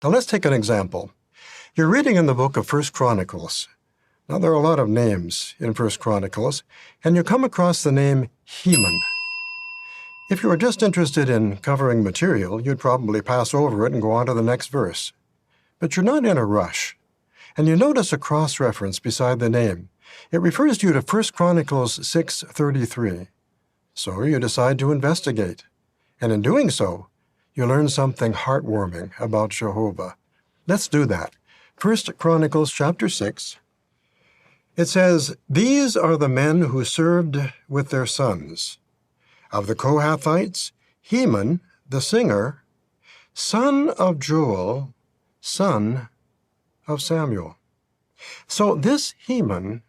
Now let's take an example. You're reading in the book of 1 Chronicles. Now there are a lot of names in 1 Chronicles, and you come across the name Heman. If you were just interested in covering material, you'd probably pass over it and go on to the next verse. But you're not in a rush. And you notice a cross-reference beside the name. It refers you to 1 Chronicles 6:33. So you decide to investigate. And in doing so, you learn something heartwarming about Jehovah. Let's do that. 1 Chronicles chapter 6. It says, "These are the men who served with their sons. Of the Kohathites, Heman, the singer, son of Joel, son of Samuel." So this Heman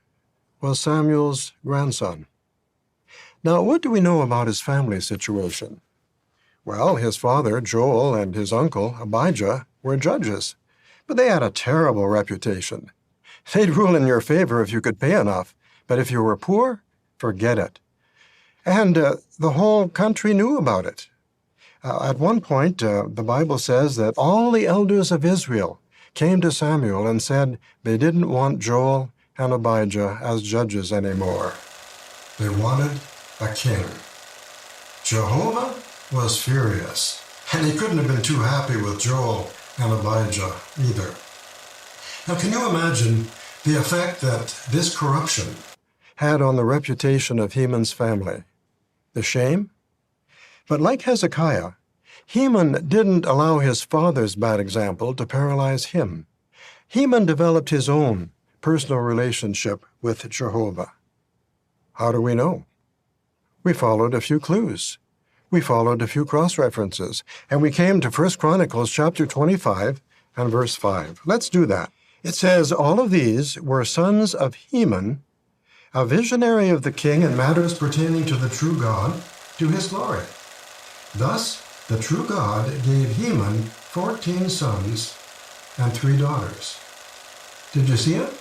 was Samuel's grandson. Now, what do we know about his family situation? Well, his father, Joel, and his uncle, Abijah, were judges, but they had a terrible reputation. They'd rule in your favor if you could pay enough, but if you were poor, forget it. And the whole country knew about it. At one point, the Bible says that all the elders of Israel came to Samuel and said they didn't want Joel and Abijah as judges anymore. They wanted a king. Jehovah was furious, and he couldn't have been too happy with Joel and Abijah either. Now, can you imagine the effect that this corruption had on the reputation of Heman's family? The shame? But like Hezekiah, Heman didn't allow his father's bad example to paralyze him. Heman developed his own personal relationship with Jehovah. How do we know? We followed a few clues. We followed a few cross-references, and we came to 1 Chronicles chapter 25 and verse 5. Let's do that. It says, "All of these were sons of Heman, a visionary of the king in matters pertaining to the true God, to his glory. Thus the true God gave Heman 14 sons and 3 daughters." Did you see it?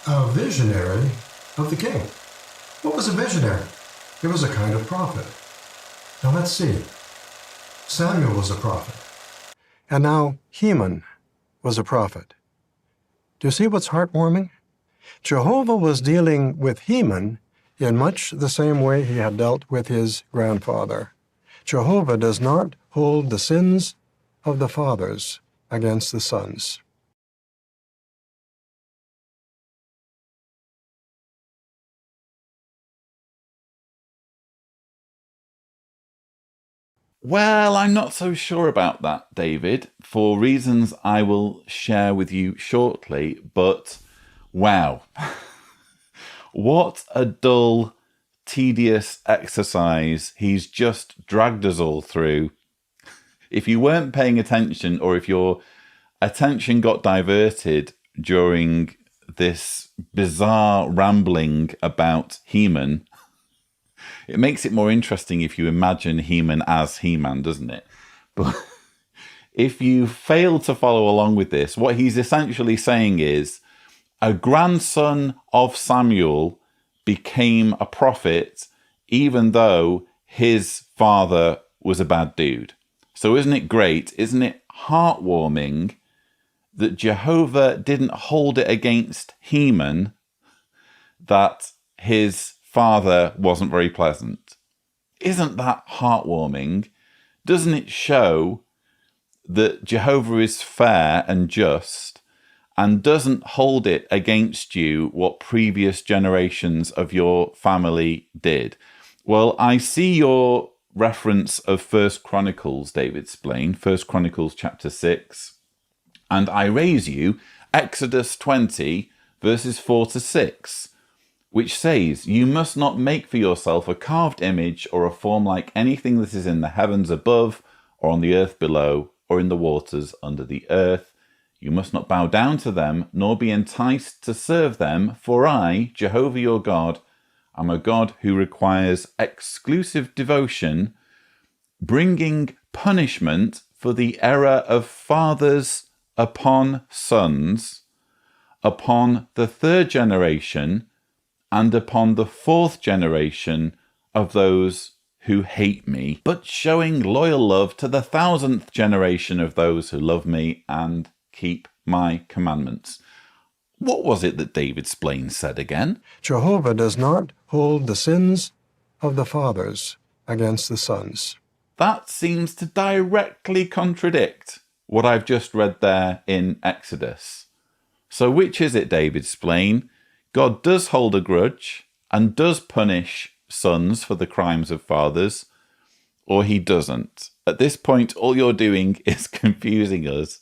A visionary of the king. What was a visionary? It was a kind of prophet. Now let's see. Samuel was a prophet. And now Heman was a prophet. Do you see what's heartwarming? Jehovah was dealing with Heman in much the same way he had dealt with his grandfather. Jehovah does not hold the sins of the fathers against the sons. Well, I'm not so sure about that, David, for reasons I will share with you shortly, but wow. What a dull, tedious exercise he's just dragged us all through. If you weren't paying attention, or if your attention got diverted during this bizarre rambling about Heman, it makes it more interesting if you imagine Heman as He-Man, doesn't it? But if you fail to follow along with this, what he's essentially saying is a grandson of Samuel became a prophet even though his father was a bad dude. So isn't it great? Isn't it heartwarming that Jehovah didn't hold it against Heman that his father wasn't very pleasant? Isn't that heartwarming? Doesn't it show that Jehovah is fair and just and doesn't hold it against you what previous generations of your family did? Well, I see your reference of 1 Chronicles, David Splain, 1 Chronicles chapter 6, and I raise you Exodus 20, verses 4 to 6, which says, "You must not make for yourself a carved image or a form like anything that is in the heavens above, or on the earth below, or in the waters under the earth. You must not bow down to them, nor be enticed to serve them, for I, Jehovah your God, am a God who requires exclusive devotion, bringing punishment for the error of fathers upon sons, upon the 3rd generation, and upon the 4th generation of those who hate me, but showing loyal love to the 1,000th generation of those who love me and keep my commandments. What was it that David Splain said again? Jehovah does not hold the sins of the fathers against the sons. That seems to directly contradict what I've just read there in Exodus. So which is it, David Splain? God does hold a grudge and does punish sons for the crimes of fathers, or he doesn't? At this point, all you're doing is confusing us